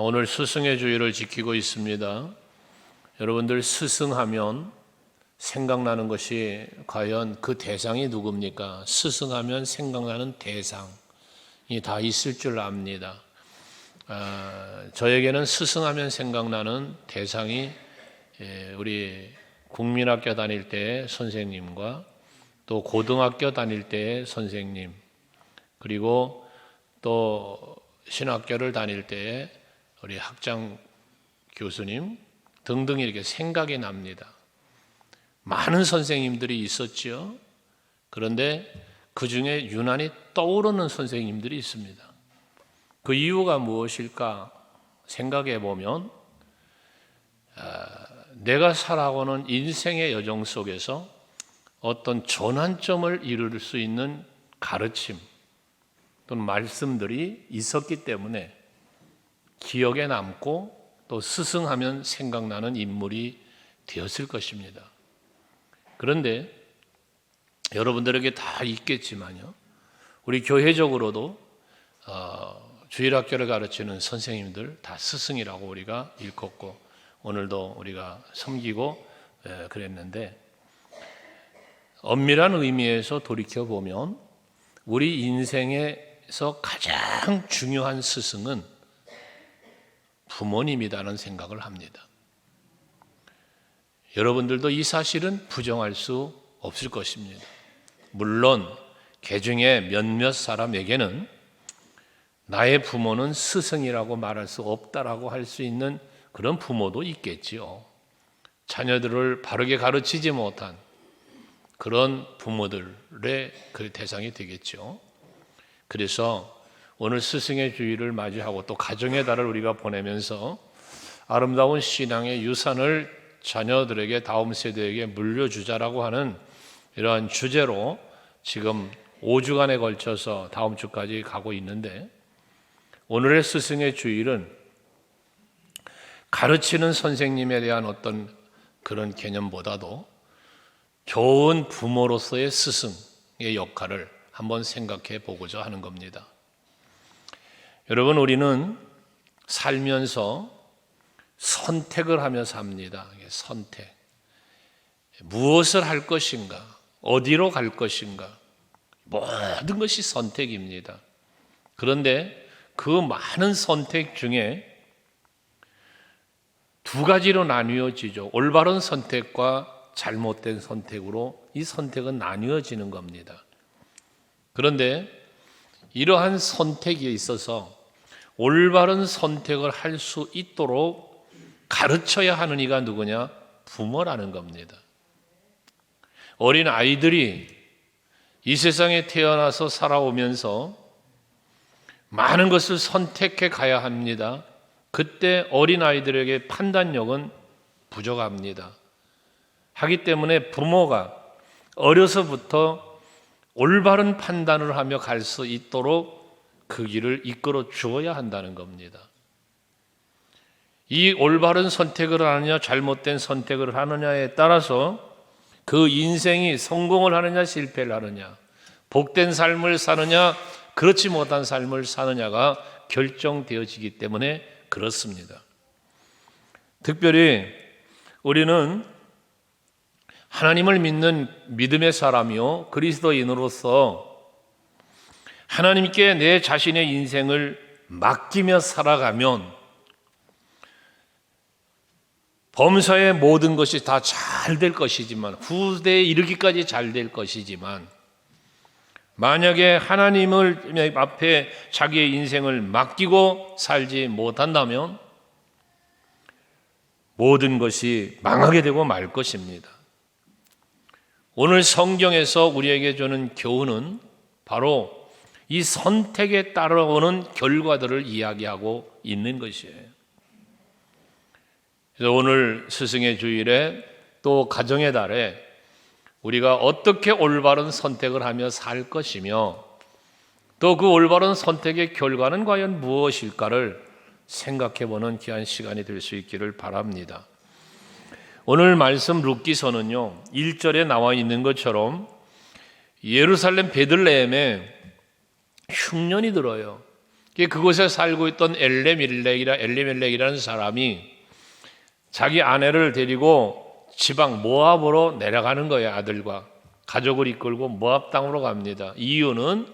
오늘 스승의 주의를 지키고 있습니다. 여러분들 스승하면 생각나는 것이 과연 그 대상이 누굽니까? 스승하면 생각나는 대상이 다 있을 줄 압니다. 저에게는 스승하면 생각나는 대상이 우리 국민학교 다닐 때의 선생님과 또 고등학교 다닐 때의 선생님, 그리고 또 신학교를 다닐 때의 우리 학장 교수님 등등 이렇게 생각이 납니다. 많은 선생님들이 있었지요. 그런데 그 중에 유난히 떠오르는 선생님들이 있습니다. 그 이유가 무엇일까 생각해 보면 내가 살아오는 인생의 여정 속에서 어떤 전환점을 이룰 수 있는 가르침 또는 말씀들이 있었기 때문에 기억에 남고 또 스승하면 생각나는 인물이 되었을 것입니다. 그런데 여러분들에게 다 있겠지만요, 우리 교회적으로도 주일학교를 가르치는 선생님들 다 스승이라고 우리가 일컫고 오늘도 우리가 섬기고 그랬는데, 엄밀한 의미에서 돌이켜보면 우리 인생에서 가장 중요한 스승은 부모님이라는 생각을 합니다. 여러분들도 이 사실은 부정할 수 없을 것입니다. 물론 개중에 몇몇 사람에게는 나의 부모는 스승이라고 말할 수 없다라고 할 수 있는 그런 부모도 있겠지요. 자녀들을 바르게 가르치지 못한 그런 부모들의 그 대상이 되겠죠. 그래서 오늘 스승의 주일을 맞이하고 또 가정의 달을 우리가 보내면서 아름다운 신앙의 유산을 자녀들에게, 다음 세대에게 물려주자라고 하는 이러한 주제로 지금 5주간에 걸쳐서 다음 주까지 가고 있는데, 오늘의 스승의 주일은 가르치는 선생님에 대한 어떤 그런 개념보다도 좋은 부모로서의 스승의 역할을 한번 생각해 보고자 하는 겁니다. 여러분, 우리는 살면서 선택을 하며 삽니다. 선택. 무엇을 할 것인가? 어디로 갈 것인가? 모든 것이 선택입니다. 그런데 그 많은 선택 중에 두 가지로 나뉘어지죠. 올바른 선택과 잘못된 선택으로 이 선택은 나뉘어지는 겁니다. 그런데 이러한 선택에 있어서 올바른 선택을 할 수 있도록 가르쳐야 하는 이가 누구냐? 부모라는 겁니다. 어린 아이들이 이 세상에 태어나서 살아오면서 많은 것을 선택해 가야 합니다. 그때 어린 아이들에게 판단력은 부족합니다. 하기 때문에 부모가 어려서부터 올바른 판단을 하며 갈 수 있도록 그 길을 이끌어 주어야 한다는 겁니다. 이 올바른 선택을 하느냐 잘못된 선택을 하느냐에 따라서 그 인생이 성공을 하느냐 실패를 하느냐, 복된 삶을 사느냐 그렇지 못한 삶을 사느냐가 결정되어지기 때문에 그렇습니다. 특별히 우리는 하나님을 믿는 믿음의 사람이요 그리스도인으로서 하나님께 내 자신의 인생을 맡기며 살아가면 범사의 모든 것이 다 잘 될 것이지만, 후대에 이르기까지 잘 될 것이지만, 만약에 하나님을 앞에 자기의 인생을 맡기고 살지 못한다면 모든 것이 망하게 되고 말 것입니다. 오늘 성경에서 우리에게 주는 교훈은 바로 이 선택에 따라오는 결과들을 이야기하고 있는 것이에요. 그래서 오늘 스승의 주일에 또 가정의 달에 우리가 어떻게 올바른 선택을 하며 살 것이며 또 그 올바른 선택의 결과는 과연 무엇일까를 생각해보는 귀한 시간이 될 수 있기를 바랍니다. 오늘 말씀 룻기서는요 1절에 나와 있는 것처럼 예루살렘 베들레헴에 흉년이 들어요. 그곳에 살고 있던 엘리멜렉이라는 사람이 자기 아내를 데리고 지방 모압으로 내려가는 거예요. 아들과 가족을 이끌고 모압 땅으로 갑니다. 이유는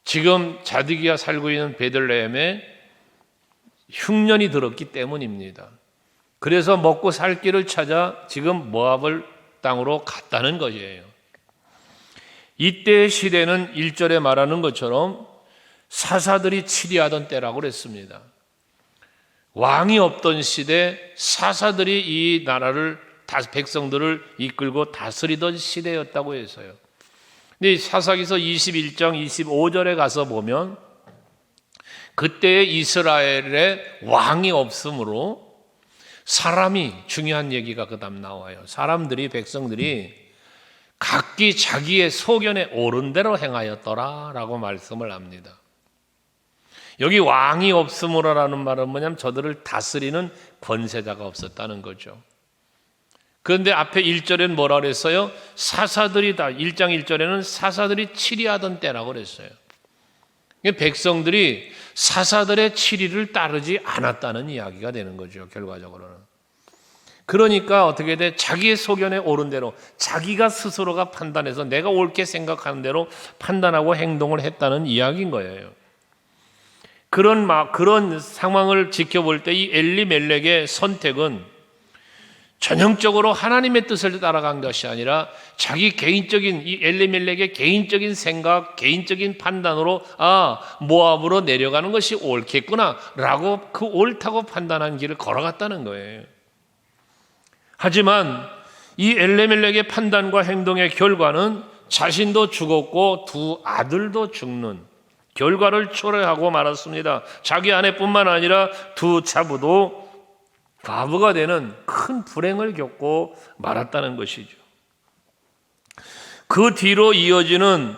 지금 자디기가 살고 있는 베들레헴에 흉년이 들었기 때문입니다. 그래서 먹고 살 길을 찾아 지금 모압을 땅으로 갔다는 것이에요. 이때의 시대는 1절에 말하는 것처럼 사사들이 치리하던 때라고 그랬습니다. 왕이 없던 시대, 사사들이 이 나라를, 백성들을 이끌고 다스리던 시대였다고 해서요. 근데 사사기서 21장 25절에 가서 보면 그때의 이스라엘에 왕이 없으므로 사람이, 중요한 얘기가 그 다음 나와요. 사람들이, 백성들이 각기 자기의 소견에 옳은 대로 행하였더라라고 말씀을 합니다. 여기 왕이 없으므로라는 말은 뭐냐면 저들을 다스리는 권세자가 없었다는 거죠. 그런데 앞에 1절에는 뭐라 그랬어요? 사사들이 1장 1절에는 사사들이 치리하던 때라고 그랬어요. 백성들이 사사들의 치리를 따르지 않았다는 이야기가 되는 거죠. 결과적으로는. 그러니까 어떻게 돼? 자기의 소견에 옳은 대로 자기가 스스로가 판단해서 내가 옳게 생각하는 대로 판단하고 행동을 했다는 이야기인 거예요. 그런 상황을 지켜볼 때 이 엘리멜렉의 선택은 전형적으로 하나님의 뜻을 따라간 것이 아니라 자기 개인적인, 이 엘리멜렉의 개인적인 생각, 개인적인 판단으로 모압으로 내려가는 것이 옳겠구나 라고 그 옳다고 판단한 길을 걸어갔다는 거예요. 하지만 이 엘리멜렉의 판단과 행동의 결과는 자신도 죽었고 두 아들도 죽는 결과를 초래하고 말았습니다. 자기 아내뿐만 아니라 두 자부도 과부가 되는 큰 불행을 겪고 말았다는 것이죠. 그 뒤로 이어지는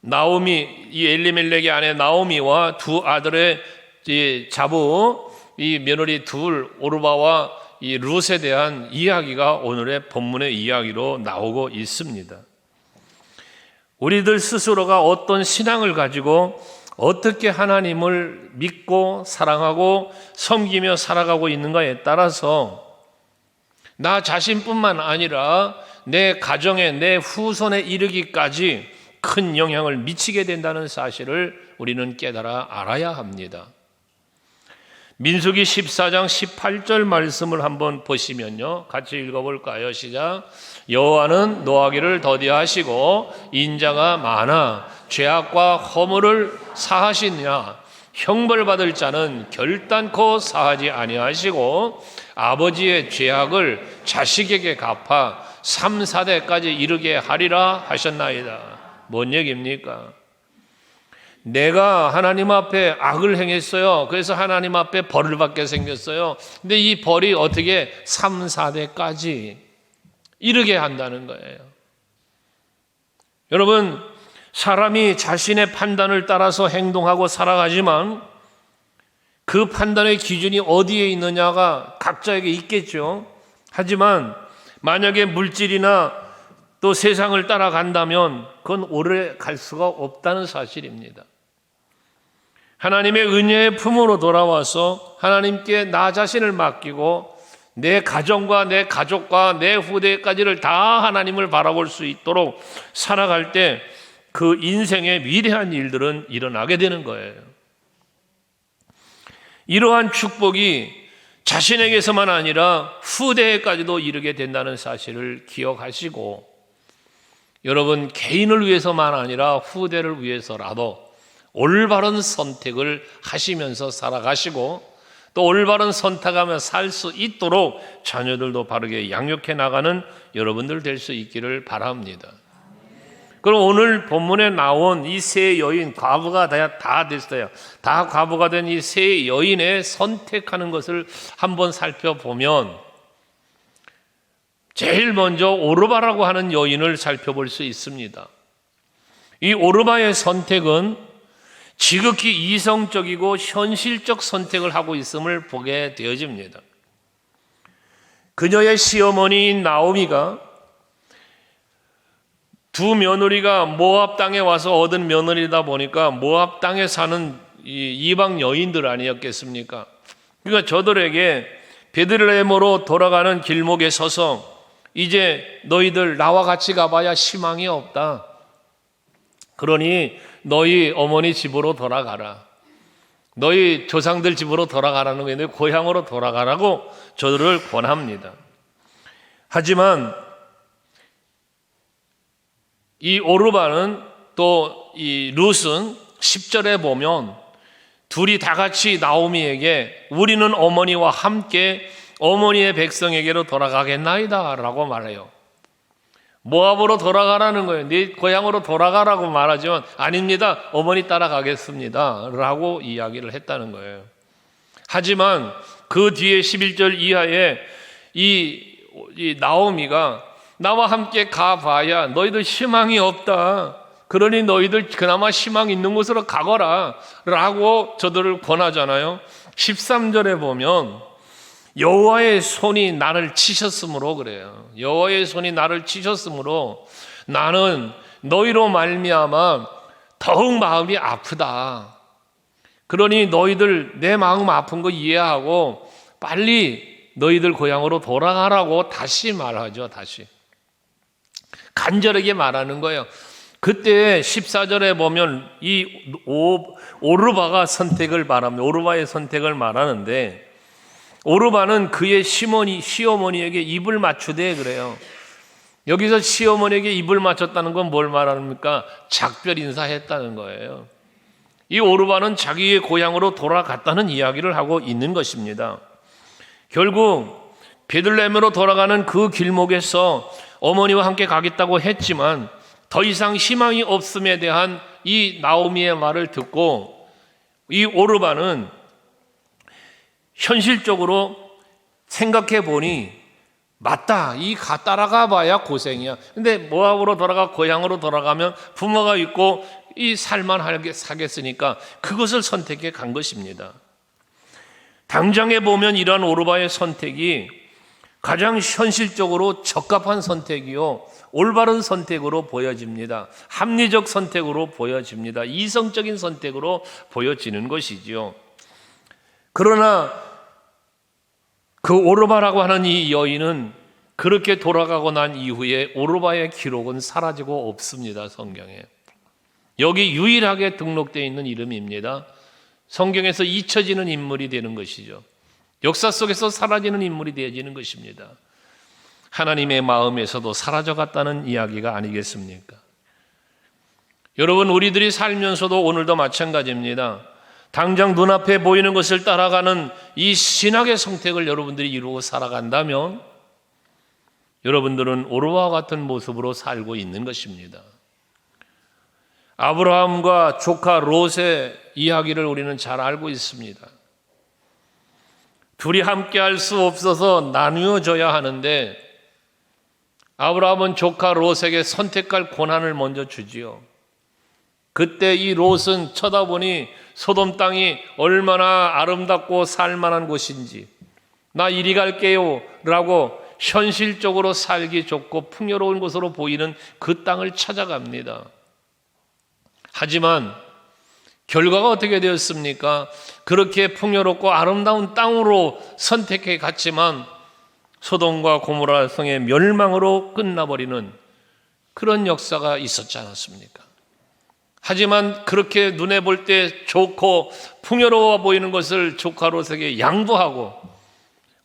나오미, 이 엘리멜렉의 아내 나오미와 두 아들의 자부, 이 며느리 둘 오르바와 이 룻에 대한 이야기가 오늘의 본문의 이야기로 나오고 있습니다. 우리들 스스로가 어떤 신앙을 가지고 어떻게 하나님을 믿고 사랑하고 섬기며 살아가고 있는가에 따라서 나 자신뿐만 아니라 내 가정에, 내 후손에 이르기까지 큰 영향을 미치게 된다는 사실을 우리는 깨달아 알아야 합니다. 민수기 14장 18절 말씀을 한번 보시면요. 같이 읽어볼까요? 시작. 여호와는 노하기를 더디하시고 인자가 많아 죄악과 허물을 사하시냐. 형벌받을 자는 결단코 사하지 아니하시고 아버지의 죄악을 자식에게 갚아 3, 4대까지 이르게 하리라 하셨나이다. 뭔 얘기입니까? 내가 하나님 앞에 악을 행했어요. 그래서 하나님 앞에 벌을 받게 생겼어요. 근데 이 벌이 어떻게 3, 4대까지 이르게 한다는 거예요. 여러분, 사람이 자신의 판단을 따라서 행동하고 살아가지만 그 판단의 기준이 어디에 있느냐가 각자에게 있겠죠. 하지만 만약에 물질이나 또 세상을 따라간다면 그건 오래 갈 수가 없다는 사실입니다. 하나님의 은혜의 품으로 돌아와서 하나님께 나 자신을 맡기고 내 가정과 내 가족과 내 후대까지를 다 하나님을 바라볼 수 있도록 살아갈 때 그 인생의 위대한 일들은 일어나게 되는 거예요. 이러한 축복이 자신에게서만 아니라 후대에까지도 이르게 된다는 사실을 기억하시고 여러분 개인을 위해서만 아니라 후대를 위해서라도 올바른 선택을 하시면서 살아가시고 또 올바른 선택하며 살 수 있도록 자녀들도 바르게 양육해 나가는 여러분들 될 수 있기를 바랍니다. 그럼 오늘 본문에 나온 이 세 여인, 과부가 다 됐어요. 다 과부가 된 이 세 여인의 선택하는 것을 한번 살펴보면 제일 먼저 오르바라고 하는 여인을 살펴볼 수 있습니다. 이 오르바의 선택은 지극히 이성적이고 현실적 선택을 하고 있음을 보게 되어집니다. 그녀의 시어머니인 나오미가 두 며느리가 모압 땅에 와서 얻은 며느리다 보니까 모압 땅에 사는 이 이방 여인들 아니었겠습니까? 그러니까 저들에게 베들레헴으로 돌아가는 길목에 서서 이제 너희들 나와 같이 가봐야 희망이 없다. 그러니 너희 어머니 집으로 돌아가라. 너희 조상들 집으로 돌아가라는 거예요. 너희 고향으로 돌아가라고 저들을 권합니다. 하지만 이 오르바는 또 이 룻은 10절에 보면 둘이 다 같이 나오미에게 우리는 어머니와 함께 어머니의 백성에게로 돌아가겠나이다 라고 말해요. 모압으로 돌아가라는 거예요. 네 고향으로 돌아가라고 말하지만 아닙니다. 어머니 따라가겠습니다 라고 이야기를 했다는 거예요. 하지만 그 뒤에 11절 이하에 이 나오미가 나와 함께 가봐야 너희들 희망이 없다. 그러니 너희들 그나마 희망 있는 곳으로 가거라 라고 저들을 권하잖아요. 13절에 보면 여호와의 손이 나를 치셨으므로 그래요. 여호와의 손이 나를 치셨으므로 나는 너희로 말미암아 더욱 마음이 아프다. 그러니 너희들 내 마음 아픈 거 이해하고 빨리 너희들 고향으로 돌아가라고 다시 말하죠. 다시 간절하게 말하는 거예요. 그때 14절에 보면 이 오르바가 선택을 말합니다. 오르바의 선택을 말하는데 오르바는 그의 시어머니에게 입을 맞추되 그래요. 여기서 시어머니에게 입을 맞췄다는 건 뭘 말합니까? 작별 인사했다는 거예요. 이 오르바는 자기의 고향으로 돌아갔다는 이야기를 하고 있는 것입니다. 결국 베들레헴으로 돌아가는 그 길목에서 어머니와 함께 가겠다고 했지만 더 이상 희망이 없음에 대한 이 나오미의 말을 듣고 이 오르바는 현실적으로 생각해 보니 맞다. 따라가 봐야 고생이야. 근데 모압으로 돌아가 고향으로 돌아가면 부모가 있고 이 살만하게 사겠으니까 그것을 선택해 간 것입니다. 당장에 보면 이러한 오르바의 선택이 가장 현실적으로 적합한 선택이요 올바른 선택으로 보여집니다. 합리적 선택으로 보여집니다. 이성적인 선택으로 보여지는 것이지요. 그러나 그 오르바라고 하는 이 여인은 그렇게 돌아가고 난 이후에 오르바의 기록은 사라지고 없습니다. 성경에. 여기 유일하게 등록되어 있는 이름입니다. 성경에서 잊혀지는 인물이 되는 것이죠. 역사 속에서 사라지는 인물이 되어지는 것입니다. 하나님의 마음에서도 사라져갔다는 이야기가 아니겠습니까? 여러분, 우리들이 살면서도 오늘도 마찬가지입니다. 당장 눈앞에 보이는 것을 따라가는 이 신학의 선택을 여러분들이 이루고 살아간다면 여러분들은 오르바와 같은 모습으로 살고 있는 것입니다. 아브라함과 조카 롯의 이야기를 우리는 잘 알고 있습니다. 둘이 함께 할 수 없어서 나누어져야 하는데 아브라함은 조카 롯에게 선택할 권한을 먼저 주지요. 그때 이 롯은 쳐다보니 소돔 땅이 얼마나 아름답고 살만한 곳인지 나 이리 갈게요 라고 현실적으로 살기 좋고 풍요로운 곳으로 보이는 그 땅을 찾아갑니다. 하지만 결과가 어떻게 되었습니까? 그렇게 풍요롭고 아름다운 땅으로 선택해 갔지만 소돔과 고모라 성의 멸망으로 끝나버리는 그런 역사가 있었지 않았습니까? 하지만 그렇게 눈에 볼 때 좋고 풍요로워 보이는 것을 조카 롯에게 양보하고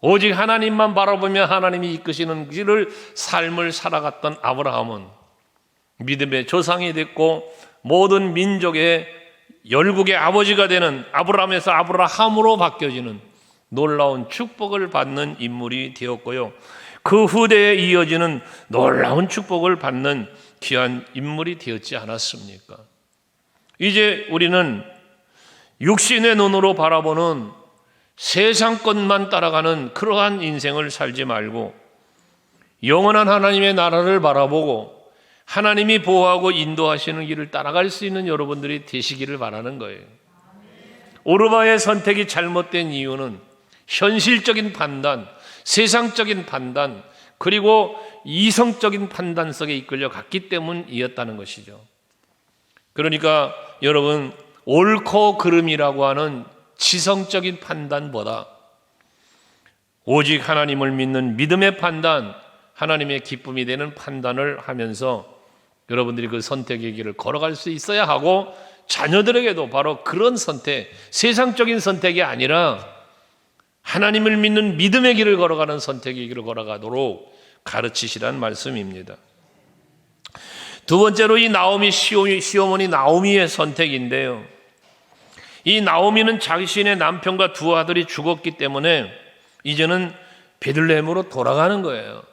오직 하나님만 바라보며 하나님이 이끄시는 길을 삶을 살아갔던 아브라함은 믿음의 조상이 됐고 모든 민족의 열국의 아버지가 되는 아브라함에서 아브라함으로 바뀌어지는 놀라운 축복을 받는 인물이 되었고요. 그 후대에 이어지는 놀라운 축복을 받는 귀한 인물이 되었지 않았습니까? 이제 우리는 육신의 눈으로 바라보는 세상 것만 따라가는 그러한 인생을 살지 말고 영원한 하나님의 나라를 바라보고 하나님이 보호하고 인도하시는 길을 따라갈 수 있는 여러분들이 되시기를 바라는 거예요. 오르바의 선택이 잘못된 이유는 현실적인 판단, 세상적인 판단, 그리고 이성적인 판단 속에 이끌려 갔기 때문이었다는 것이죠. 그러니까 여러분, 옳고 그름이라고 하는 지성적인 판단보다 오직 하나님을 믿는 믿음의 판단, 하나님의 기쁨이 되는 판단을 하면서 여러분들이 그 선택의 길을 걸어갈 수 있어야 하고, 자녀들에게도 바로 그런 선택, 세상적인 선택이 아니라 하나님을 믿는 믿음의 길을 걸어가는 선택의 길을 걸어가도록 가르치시란 말씀입니다. 두 번째로 이 나오미 시어머니 나오미의 선택인데요. 이 나오미는 자신의 남편과 두 아들이 죽었기 때문에 이제는 베들레헴으로 돌아가는 거예요.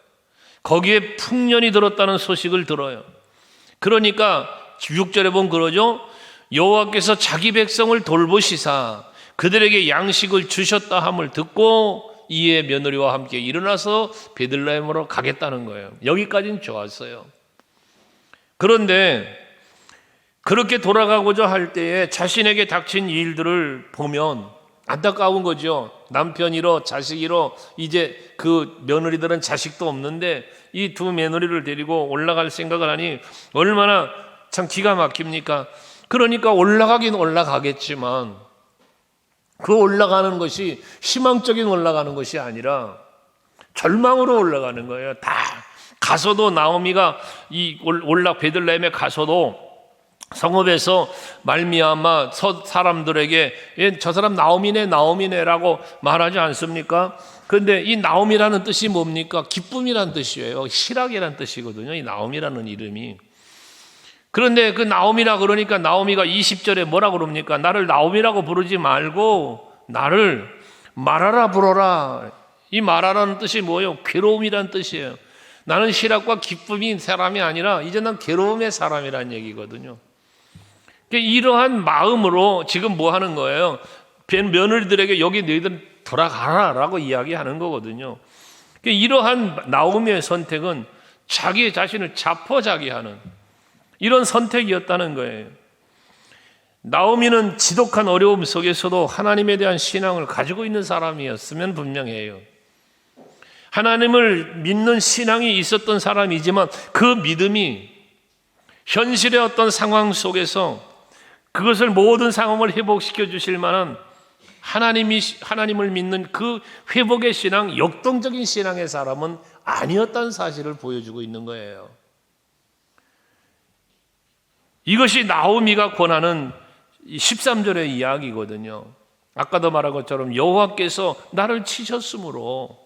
거기에 풍년이 들었다는 소식을 들어요. 그러니까 6절에 보면 그러죠. 여호와께서 자기 백성을 돌보시사 그들에게 양식을 주셨다 함을 듣고 이에 며느리와 함께 일어나서 베들레헴으로 가겠다는 거예요. 여기까지는 좋았어요. 그런데 그렇게 돌아가고자 할 때에 자신에게 닥친 일들을 보면 안타까운 거죠. 남편 잃어, 자식 잃어, 이제 그 며느리들은 자식도 없는데 이 두 며느리를 데리고 올라갈 생각을 하니 얼마나 참 기가 막힙니까? 그러니까 올라가긴 올라가겠지만 그 올라가는 것이 희망적인 올라가는 것이 아니라 절망으로 올라가는 거예요. 다 가서도 나오미가 이 베들레헴에 가서도 성읍에서 말미암아 사람들에게 저 사람 나오미네라고 말하지 않습니까? 그런데 이 나오미라는 뜻이 뭡니까? 기쁨이란 뜻이에요. 희락이란 뜻이거든요. 이 나오미라는 이름이. 그런데 그 나오미라 그러니까 나오미가 20절에 뭐라 그럽니까? 나를 나오미라고 부르지 말고 나를 마라라 부르라. 이 마라라는 뜻이 뭐예요? 괴로움이란 뜻이에요. 나는 희락과 기쁨인 사람이 아니라 이제 난 괴로움의 사람이란 얘기거든요. 이러한 마음으로 지금 뭐 하는 거예요? 며느리들에게 여기 너희들 돌아가라라고 이야기하는 거거든요. 이러한 나오미의 선택은 자기 자신을 자포자기하는 이런 선택이었다는 거예요. 나오미는 지독한 어려움 속에서도 하나님에 대한 신앙을 가지고 있는 사람이었으면 분명해요. 하나님을 믿는 신앙이 있었던 사람이지만 그 믿음이 현실의 어떤 상황 속에서 그것을 모든 상황을 회복시켜 주실 만한 하나님을 믿는 그 회복의 신앙, 역동적인 신앙의 사람은 아니었다는 사실을 보여주고 있는 거예요. 이것이 나오미가 권하는 13절의 이야기거든요. 아까도 말한 것처럼 여호와께서 나를 치셨으므로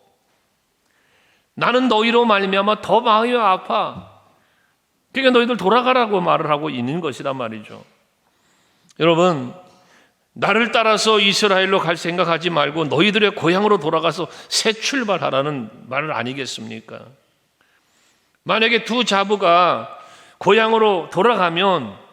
나는 너희로 말미암아 더 마음이 아파. 그러니까 너희들 돌아가라고 말을 하고 있는 것이란 말이죠. 여러분, 나를 따라서 이스라엘로 갈 생각하지 말고 너희들의 고향으로 돌아가서 새 출발하라는 말 아니겠습니까? 만약에 두 자부가 고향으로 돌아가면,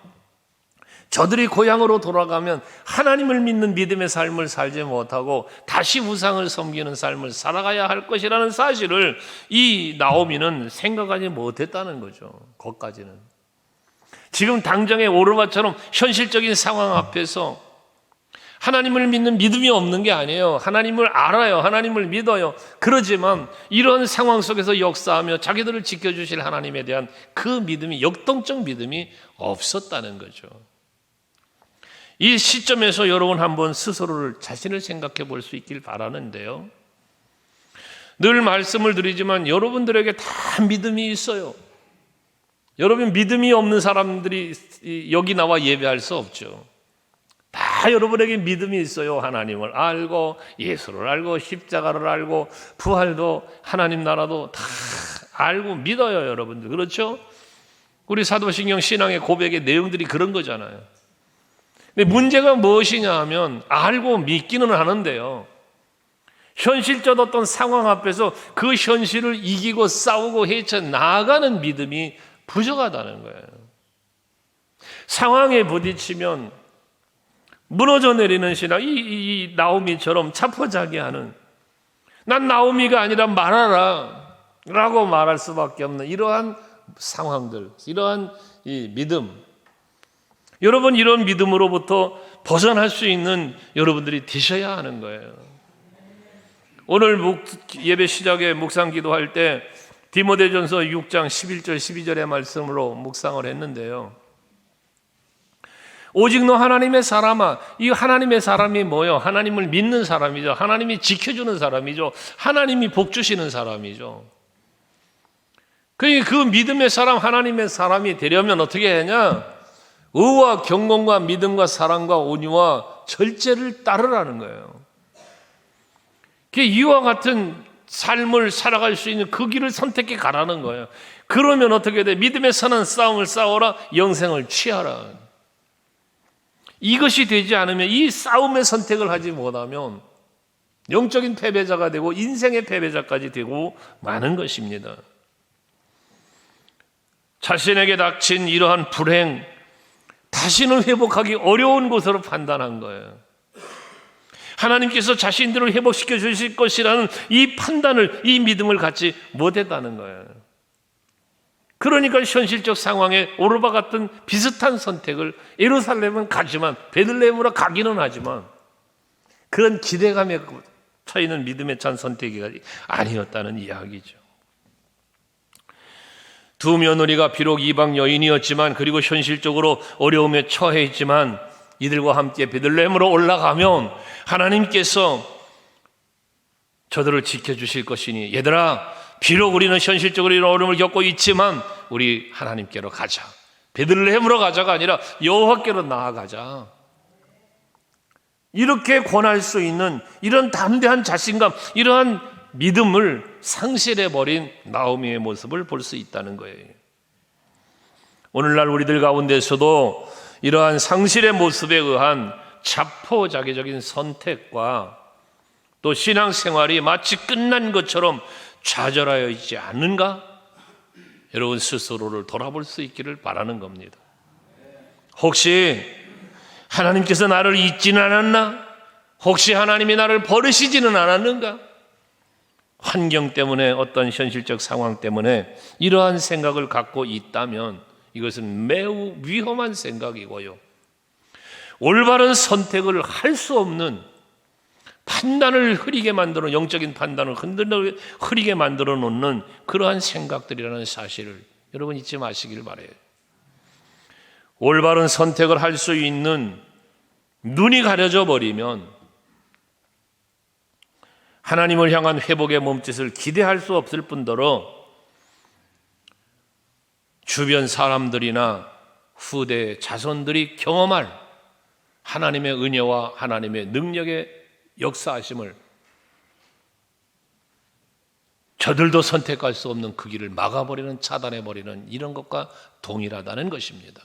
저들이 고향으로 돌아가면 하나님을 믿는 믿음의 삶을 살지 못하고 다시 우상을 섬기는 삶을 살아가야 할 것이라는 사실을 이 나오미는 생각하지 못했다는 거죠. 거기까지는. 지금 당장의 오르마처럼 현실적인 상황 앞에서 하나님을 믿는 믿음이 없는 게 아니에요. 하나님을 알아요. 하나님을 믿어요. 그러지만 이런 상황 속에서 역사하며 자기들을 지켜주실 하나님에 대한 그 믿음이, 역동적 믿음이 없었다는 거죠. 이 시점에서 여러분 한번 스스로를, 자신을 생각해 볼 수 있길 바라는데요. 늘 말씀을 드리지만 여러분들에게 다 믿음이 있어요. 여러분, 믿음이 없는 사람들이 여기 나와 예배할 수 없죠. 다 여러분에게 믿음이 있어요. 하나님을 알고, 예수를 알고, 십자가를 알고, 부활도, 하나님 나라도 다 알고 믿어요, 여러분들. 그렇죠? 우리 사도신경 신앙의 고백의 내용들이 그런 거잖아요. 근데 문제가 무엇이냐 하면 알고 믿기는 하는데요, 현실적 어떤 상황 앞에서 그 현실을 이기고 싸우고 헤쳐나가는 믿음이 부족하다는 거예요. 상황에 부딪히면 무너져 내리는 신앙, 이 나오미처럼 자포자기하는, 난 나오미가 아니라 마라라 라고 말할 수밖에 없는 이러한 상황들, 이러한 이 믿음, 여러분, 이런 믿음으로부터 벗어날 수 있는 여러분들이 되셔야 하는 거예요. 오늘 예배 시작에 묵상 기도할 때 디모데전서 6장 11절 12절의 말씀으로 묵상을 했는데요, 오직 너 하나님의 사람아. 이 하나님의 사람이 뭐요? 하나님을 믿는 사람이죠. 하나님이 지켜주는 사람이죠. 하나님이 복 주시는 사람이죠. 그 믿음의 사람, 하나님의 사람이 되려면 어떻게 하냐? 의와 경건과 믿음과 사랑과 온유와 절제를 따르라는 거예요. 이와 같은 삶을 살아갈 수 있는 그 길을 선택해 가라는 거예요. 그러면 어떻게 돼? 믿음의 선한 싸움을 싸워라, 영생을 취하라. 이것이 되지 않으면, 이 싸움의 선택을 하지 못하면 영적인 패배자가 되고 인생의 패배자까지 되고 마는 것입니다. 자신에게 닥친 이러한 불행, 다시는 회복하기 어려운 것으로 판단한 거예요. 하나님께서 자신들을 회복시켜 주실 것이라는 이 판단을, 이 믿음을 갖지 못했다는 거예요. 그러니까 현실적 상황에 오르바 같은 비슷한 선택을, 예루살렘은 가지만 베들레헴으로 가기는 하지만 그런 기대감에 처있는 믿음에 찬 선택이 아니었다는 이야기죠. 두 며느리가 비록 이방 여인이었지만, 그리고 현실적으로 어려움에 처해 있지만, 이들과 함께 베들레헴으로 올라가면 하나님께서 저들을 지켜주실 것이니, 얘들아, 비록 우리는 현실적으로 이런 어려움을 겪고 있지만 우리 하나님께로 가자. 베들레헴으로 가자가 아니라 여호와께로 나아가자. 이렇게 권할 수 있는 이런 담대한 자신감, 이러한 믿음을 상실해버린 나오미의 모습을 볼 수 있다는 거예요. 오늘날 우리들 가운데서도 이러한 상실의 모습에 의한 자포자기적인 선택과 또 신앙생활이 마치 끝난 것처럼 좌절하여 있지 않는가? 여러분 스스로를 돌아볼 수 있기를 바라는 겁니다. 혹시 하나님께서 나를 잊지는 않았나? 혹시 하나님이 나를 버리시지는 않았는가? 환경 때문에, 어떤 현실적 상황 때문에 이러한 생각을 갖고 있다면 이것은 매우 위험한 생각이고요, 올바른 선택을 할 수 없는, 판단을 흐리게 만들어, 영적인 판단을 흐리게 만들어 놓는 그러한 생각들이라는 사실을 여러분 잊지 마시길 바라요. 올바른 선택을 할 수 있는 눈이 가려져 버리면 하나님을 향한 회복의 몸짓을 기대할 수 없을 뿐더러 주변 사람들이나 후대 자손들이 경험할 하나님의 은혜와 하나님의 능력의 역사하심을 저들도 선택할 수 없는 그 길을 막아버리는, 차단해버리는 이런 것과 동일하다는 것입니다.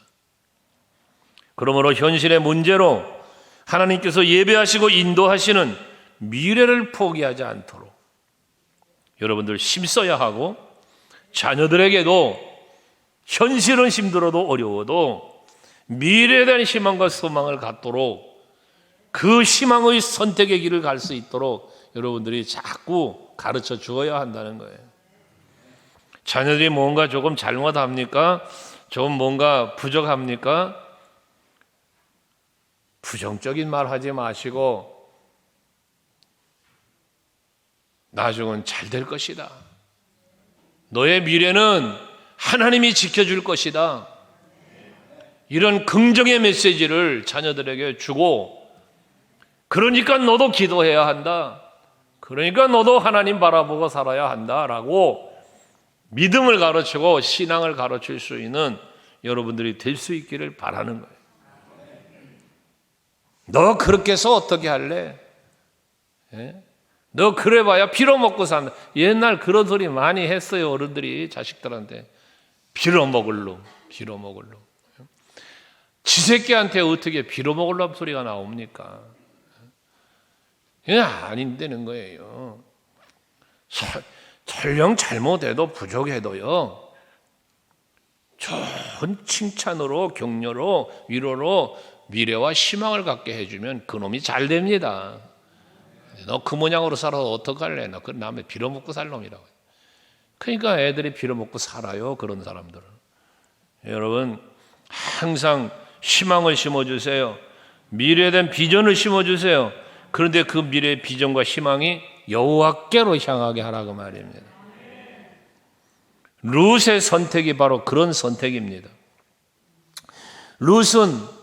그러므로 현실의 문제로 하나님께서 예배하시고 인도하시는 미래를 포기하지 않도록 여러분들 힘써야 하고, 자녀들에게도 현실은 힘들어도 어려워도 미래에 대한 희망과 소망을 갖도록, 그 희망의 선택의 길을 갈 수 있도록 여러분들이 자꾸 가르쳐 주어야 한다는 거예요. 자녀들이 뭔가 조금 잘못합니까? 좀 뭔가 부족합니까? 부정적인 말 하지 마시고 나중은 잘 될 것이다. 너의 미래는 하나님이 지켜줄 것이다. 이런 긍정의 메시지를 자녀들에게 주고, 그러니까 너도 기도해야 한다. 그러니까 너도 하나님 바라보고 살아야 한다라고 믿음을 가르치고 신앙을 가르칠 수 있는 여러분들이 될 수 있기를 바라는 거예요. 너 그렇게 해서 어떻게 할래? 너 그래봐야 빌어먹고 산다. 옛날 그런 소리 많이 했어요, 어른들이 자식들한테. 빌어먹을 놈, 빌어먹을 놈. 지 새끼한테 어떻게 빌어먹을 놈 소리가 나옵니까? 그냥 안 되는 거예요. 설령 잘못해도 부족해도요, 좋은 칭찬으로, 격려로, 위로로 미래와 희망을 갖게 해주면 그놈이 잘 됩니다. 너 그 모양으로 살아서 어떡할래? 너 그 남의 빌어먹고 살 놈이라고. 그러니까 애들이 빌어먹고 살아요, 그런 사람들은. 여러분, 항상 희망을 심어주세요. 미래에 대한 비전을 심어주세요. 그런데 그 미래의 비전과 희망이 여호와께로 향하게 하라고 말입니다. 룻의 선택이 바로 그런 선택입니다. 룻은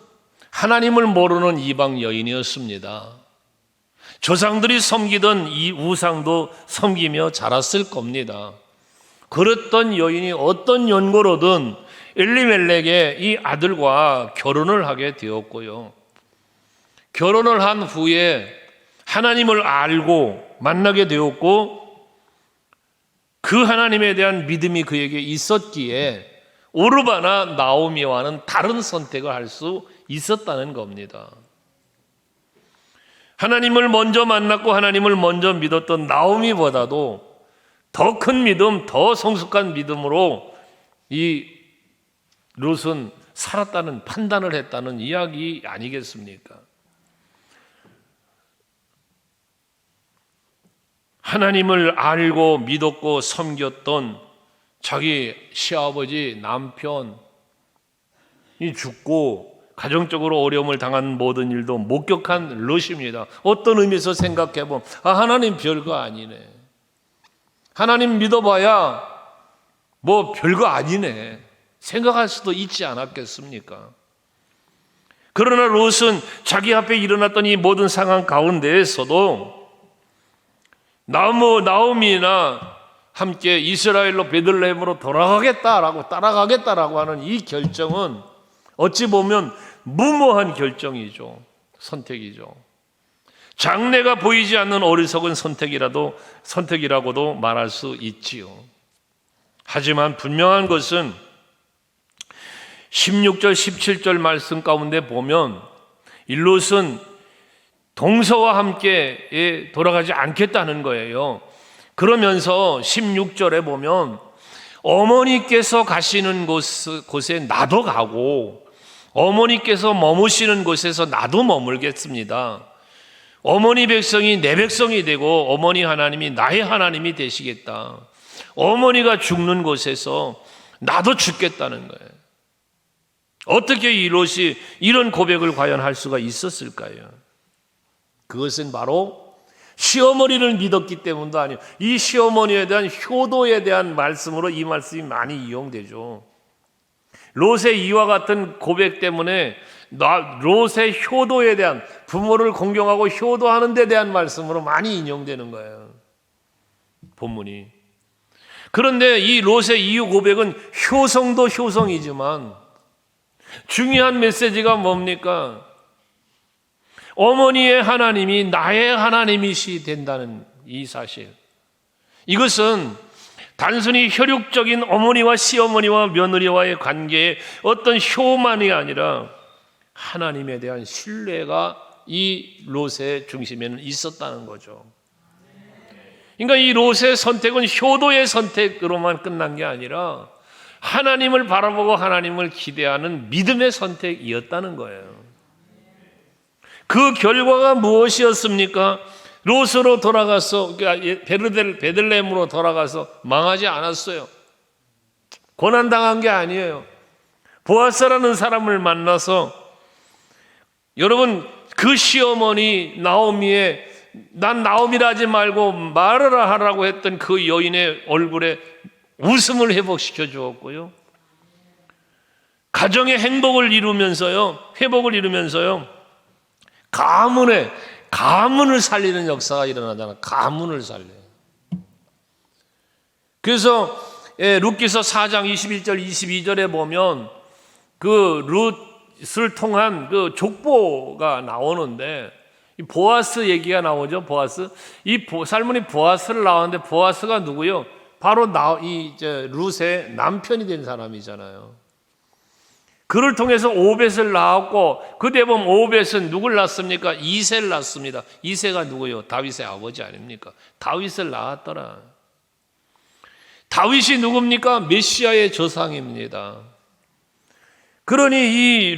하나님을 모르는 이방 여인이었습니다. 조상들이 섬기던 이 우상도 섬기며 자랐을 겁니다. 그랬던 여인이 어떤 연고로든 엘리멜렉의 이 아들과 결혼을 하게 되었고요. 결혼을 한 후에 하나님을 알고 만나게 되었고, 그 하나님에 대한 믿음이 그에게 있었기에 오르바나 나오미와는 다른 선택을 할 수 있었다는 겁니다. 하나님을 먼저 만났고 하나님을 먼저 믿었던 나오미보다도 더 큰 믿음, 더 성숙한 믿음으로 이 룻은 살았다는 판단을 했다는 이야기 아니겠습니까? 하나님을 알고 믿었고 섬겼던 자기 시아버지, 남편이 죽고 가정적으로 어려움을 당한 모든 일도 목격한 룻입니다. 어떤 의미에서 생각해보면 하나님 별거 아니네. 하나님 믿어봐야 뭐 별거 아니네 생각할 수도 있지 않았겠습니까? 그러나 롯은 자기 앞에 일어났던 이 모든 상황 가운데에서도 나오미나 함께 이스라엘로 베들레헴으로 돌아가겠다라고 따라가겠다라고 하는 이 결정은 어찌 보면 무모한 결정이죠. 선택이죠. 장래가 보이지 않는 어리석은 선택이라고도 말할 수 있지요. 하지만 분명한 것은 16절 17절 말씀 가운데 보면 이 롯은 동서와 함께 돌아가지 않겠다는 거예요. 그러면서 16절에 보면 어머니께서 가시는 곳에 나도 가고 어머니께서 머무시는 곳에서 나도 머물겠습니다. 어머니 백성이 내 백성이 되고 어머니 하나님이 나의 하나님이 되시겠다. 어머니가 죽는 곳에서 나도 죽겠다는 거예요. 어떻게 이 롯이 이런 고백을 과연 할 수가 있었을까요? 그것은 바로 시어머니를 믿었기 때문도 아니에요. 이 시어머니에 대한 효도에 대한 말씀으로 이 말씀이 많이 이용되죠. 롯의 이와 같은 고백 때문에 롯의 효도에 대한, 부모를 공경하고 효도하는 데 대한 말씀으로 많이 인용되는 거예요, 본문이. 그런데 이 롯의 이유 고백은 효성도 효성이지만 중요한 메시지가 뭡니까? 어머니의 하나님이 나의 하나님이시 된다는 이 사실. 이것은 단순히 혈육적인 어머니와 시어머니와 며느리와의 관계의 어떤 효만이 아니라 하나님에 대한 신뢰가 이 롯의 중심에는 있었다는 거죠. 그러니까 이 롯의 선택은 효도의 선택으로만 끝난 게 아니라 하나님을 바라보고 하나님을 기대하는 믿음의 선택이었다는 거예요. 그 결과가 무엇이었습니까? 롯으로 돌아가서, 베들레헴으로 돌아가서 망하지 않았어요. 고난당한 게 아니에요. 보아스라는 사람을 만나서, 여러분, 그 시어머니 나오미의, 난 나오미라 하지 말고 마르라 하라고 했던 그 여인의 얼굴에 웃음을 회복시켜 주었고요. 가정의 회복을 이루면서요. 가문을 살리는 역사가 일어나잖아. 가문을 살려요. 그래서 룻기서 4장 21절 22절에 보면 그 룻을 통한 그 족보가 나오는데, 이 보아스 얘기가 나오죠. 보아스. 이 살문이 보아스를 나오는데, 보아스가 누구요? 바로 룻의 남편이 된 사람이잖아요. 그를 통해서 오벳을 낳았고, 그 뒤에 보면 오벳은 누굴 낳습니까? 이새를 낳습니다. 이새가 누구요? 다윗의 아버지 아닙니까? 다윗을 낳았더라. 다윗이 누굽니까? 메시아의 조상입니다. 그러니 이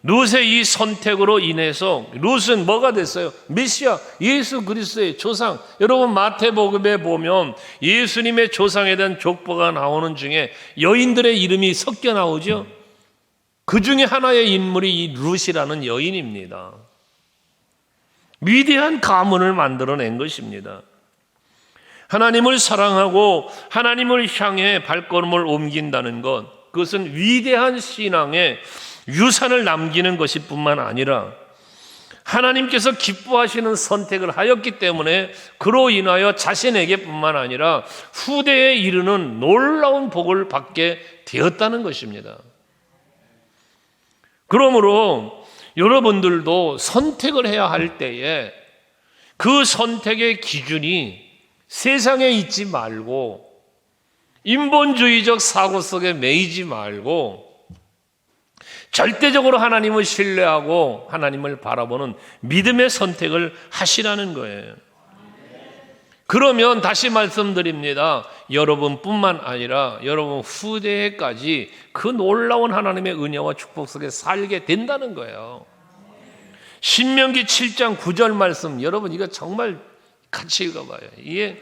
룻의 이 선택으로 인해서 룻은 뭐가 됐어요? 메시아, 예수 그리스도의 조상. 여러분, 마태복음에 보면 예수님의 조상에 대한 족보가 나오는 중에 여인들의 이름이 섞여 나오죠. 그 중에 하나의 인물이 이 룻이라는 여인입니다. 위대한 가문을 만들어낸 것입니다. 하나님을 사랑하고 하나님을 향해 발걸음을 옮긴다는 것, 그것은 위대한 신앙의 유산을 남기는 것이 뿐만 아니라 하나님께서 기뻐하시는 선택을 하였기 때문에 그로 인하여 자신에게 뿐만 아니라 후대에 이르는 놀라운 복을 받게 되었다는 것입니다. 그러므로 여러분들도 선택을 해야 할 때에 그 선택의 기준이 세상에 있지 말고 인본주의적 사고 속에 매이지 말고 절대적으로 하나님을 신뢰하고 하나님을 바라보는 믿음의 선택을 하시라는 거예요. 그러면 다시 말씀드립니다. 여러분뿐만 아니라 여러분 후대에까지 그 놀라운 하나님의 은혜와 축복 속에 살게 된다는 거예요. 신명기 7장 9절 말씀, 여러분 이거 정말 같이 읽어봐요. 이게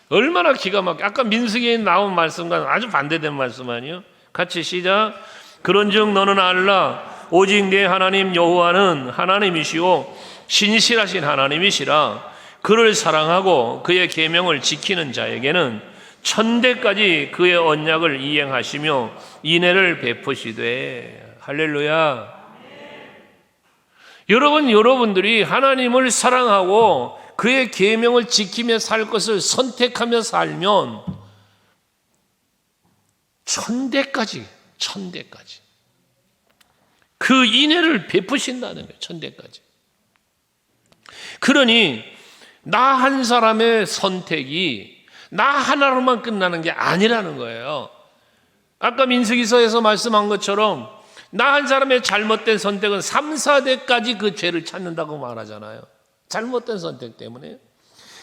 얼마나 기가 막혀. 아까 민수기에 나온 말씀과는 아주 반대된 말씀 아니에요? 같이 시작. 그런즉 너는 알라 오직 내 하나님 여호와는 하나님이시오 신실하신 하나님이시라. 그를 사랑하고 그의 계명을 지키는 자에게는 천대까지 그의 언약을 이행하시며 인애를 베푸시되. 할렐루야. 여러분들이 하나님을 사랑하고 그의 계명을 지키며 살 것을 선택하며 살면 천대까지 그 인애를 베푸신다는 거예요. 천대까지. 그러니 나 한 사람의 선택이 나 하나로만 끝나는 게 아니라는 거예요. 아까 민수기서에서 말씀한 것처럼 나 한 사람의 잘못된 선택은 3, 4대까지 그 죄를 찾는다고 말하잖아요. 잘못된 선택 때문에.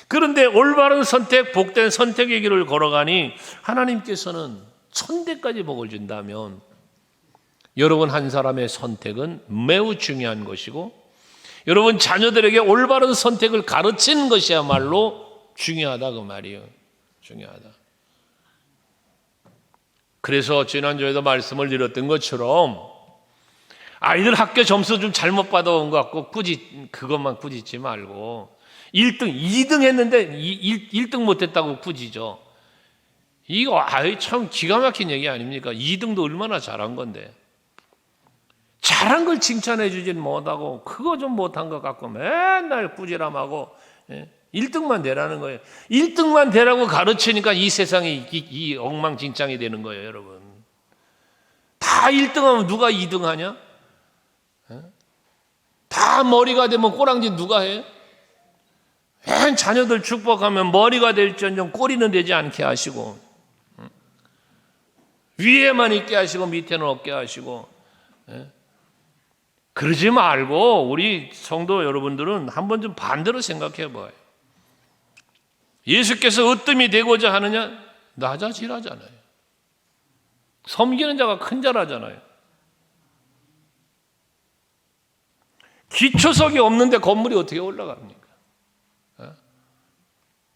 그런데 올바른 선택, 복된 선택의 길을 걸어가니 하나님께서는 천대까지 복을 준다면 여러분 한 사람의 선택은 매우 중요한 것이고 여러분 자녀들에게 올바른 선택을 가르치는 것이야말로 중요하다 그 말이에요. 중요하다. 그래서 지난주에도 말씀을 드렸던 것처럼 아이들 학교 점수 좀 잘못 받아온 것 같고 그것만 꾸짖지 말고 1등, 2등 했는데 1등 못했다고 꾸짖죠. 이거 참 기가 막힌 얘기 아닙니까? 2등도 얼마나 잘한 건데. 잘한 걸 칭찬해 주진 못하고 그거 좀 못한 것 같고 맨날 꾸지람하고 1등만 되라는 거예요. 1등만 되라고 가르치니까 이 세상이 이 엉망진창이 되는 거예요, 여러분. 다 1등하면 누가 2등 하냐? 다 머리가 되면 꼬랑지 누가 해? 맨 자녀들 축복하면 머리가 될지언정 꼬리는 되지 않게 하시고 위에만 있게 하시고 밑에는 없게 하시고 그러지 말고 우리 성도 여러분들은 한번 좀 반대로 생각해 봐요. 예수께서 으뜸이 되고자 하느냐? 낮아지라잖아요. 섬기는 자가 큰 자라잖아요. 기초석이 없는데 건물이 어떻게 올라갑니까?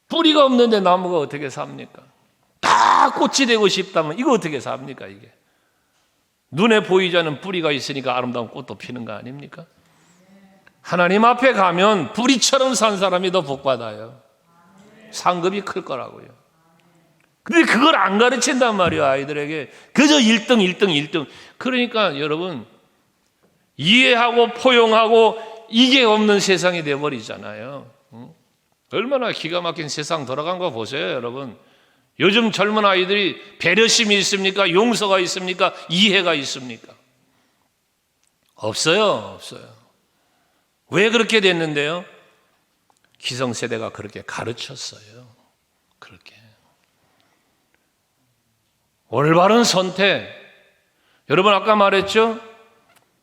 뿌리가 없는데 나무가 어떻게 삽니까? 다 꽃이 되고 싶다면 이거 어떻게 삽니까 이게? 눈에 보이지 않는 뿌리가 있으니까 아름다운 꽃도 피는 거 아닙니까? 하나님 앞에 가면 뿌리처럼 산 사람이 더 복받아요. 상급이 클 거라고요. 근데 그걸 안 가르친단 말이에요, 아이들에게. 그저 1등. 그러니까 여러분, 이해하고 포용하고 이게 없는 세상이 되어버리잖아요. 얼마나 기가 막힌 세상 돌아간 거 보세요, 여러분. 요즘 젊은 아이들이 배려심이 있습니까? 용서가 있습니까? 이해가 있습니까? 없어요. 왜 그렇게 됐는데요? 기성세대가 그렇게 가르쳤어요. 그렇게. 올바른 선택. 여러분 아까 말했죠?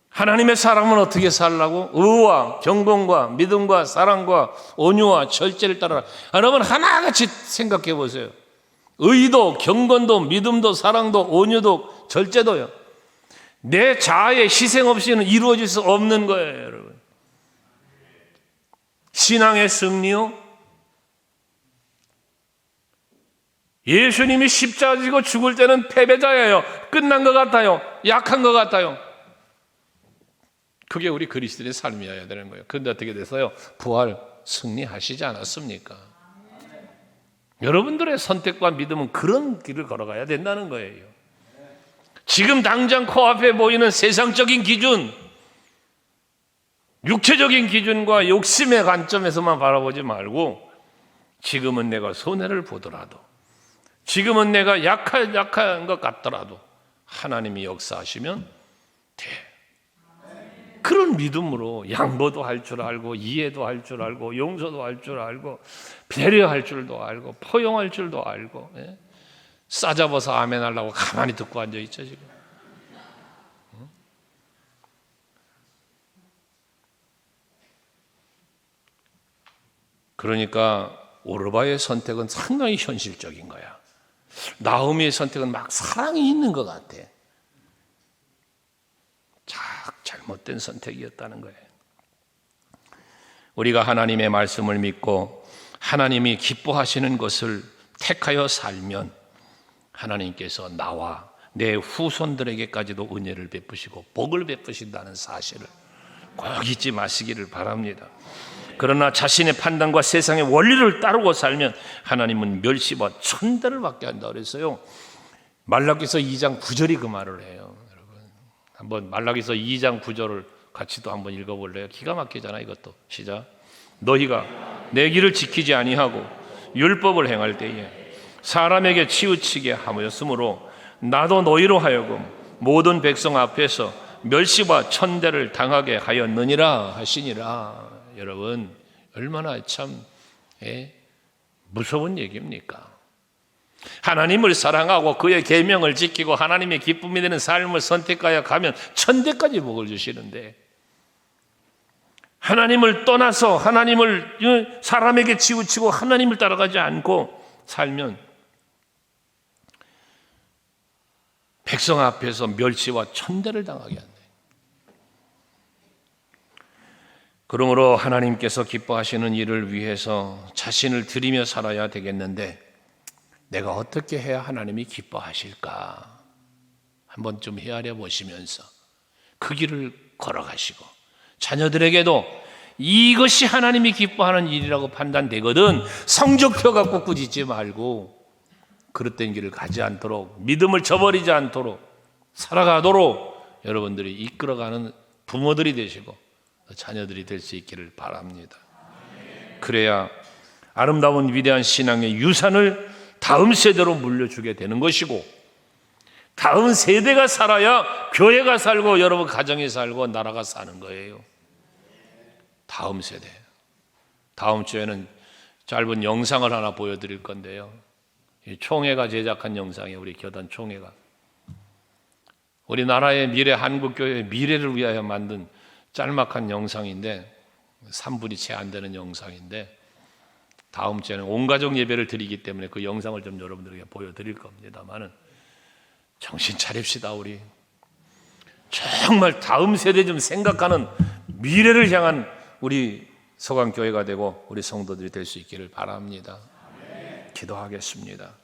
하나님의 사람은 어떻게 살라고? 의와 경건과 믿음과 사랑과 온유와 절제를 따라라. 여러분 하나같이 생각해 보세요. 의도, 경건도, 믿음도, 사랑도, 온유도, 절제도요. 내 자아의 희생 없이는 이루어질 수 없는 거예요, 여러분. 신앙의 승리요. 예수님이 십자가 지고 죽을 때는 패배자예요. 끝난 것 같아요. 약한 것 같아요. 그게 우리 그리스도인의 삶이어야 되는 거예요. 그런데 어떻게 돼서요? 부활 승리하시지 않았습니까? 여러분들의 선택과 믿음은 그런 길을 걸어가야 된다는 거예요. 지금 당장 코앞에 보이는 세상적인 기준, 육체적인 기준과 욕심의 관점에서만 바라보지 말고 지금은 내가 손해를 보더라도, 지금은 내가 약한 것 같더라도 하나님이 역사하시면 돼. 그런 믿음으로 양보도 할 줄 알고, 이해도 할 줄 알고, 용서도 할 줄 알고, 배려할 줄도 알고, 포용할 줄도 알고, 싸잡아서 아멘 하려고 가만히 듣고 앉아있죠 지금. 그러니까 오르바의 선택은 상당히 현실적인 거야. 나오미의 선택은 막 사랑이 있는 것 같아. 잘못된 선택이었다는 거예요. 우리가 하나님의 말씀을 믿고 하나님이 기뻐하시는 것을 택하여 살면 하나님께서 나와 내 후손들에게까지도 은혜를 베푸시고 복을 베푸신다는 사실을 꼭 잊지 마시기를 바랍니다. 그러나 자신의 판단과 세상의 원리를 따르고 살면 하나님은 멸시와 천대를 받게 한다 그랬어요. 말라기서 2장 9절이 그 말을 해요. 여러분, 한번 말라기서 2장 9절을 같이 또 한번 읽어볼래요? 기가 막히잖아 이것도. 시작. 너희가 내 길을 지키지 아니하고 율법을 행할 때에 사람에게 치우치게 하였으므로 나도 너희로 하여금 모든 백성 앞에서 멸시와 천대를 당하게 하였느니라 하시니라. 여러분, 얼마나 참 무서운 얘기입니까? 하나님을 사랑하고 그의 계명을 지키고 하나님의 기쁨이 되는 삶을 선택하여 가면 천대까지 복을 주시는데, 하나님을 떠나서 하나님을 사람에게 치우치고 하나님을 따라가지 않고 살면 백성 앞에서 멸시와 천대를 당하게 한다. 그러므로 하나님께서 기뻐하시는 일을 위해서 자신을 드리며 살아야 되겠는데, 내가 어떻게 해야 하나님이 기뻐하실까 한번 좀 헤아려 보시면서 그 길을 걸어가시고, 자녀들에게도 이것이 하나님이 기뻐하는 일이라고 판단되거든 성적표 갖고 꾸짖지 말고 그릇된 길을 가지 않도록, 믿음을 저버리지 않도록 살아가도록 여러분들이 이끌어가는 부모들이 되시고 자녀들이 될 수 있기를 바랍니다. 그래야 아름다운 위대한 신앙의 유산을 다음 세대로 물려주게 되는 것이고, 다음 세대가 살아야 교회가 살고 여러분 가정이 살고 나라가 사는 거예요. 다음 세대. 다음 주에는 짧은 영상을 하나 보여드릴 건데요, 총회가 제작한 영상이에요. 우리 교단 총회가 우리나라의 미래, 한국교회의 미래를 위하여 만든 짤막한 영상인데 3분이 채 안 되는 영상인데, 다음 주에는 온가족 예배를 드리기 때문에 그 영상을 좀 여러분들에게 보여드릴 겁니다만은 정신 차립시다. 우리 정말 다음 세대 좀 생각하는 미래를 향한 우리 서강교회가 되고 우리 성도들이 될 수 있기를 바랍니다. 기도하겠습니다.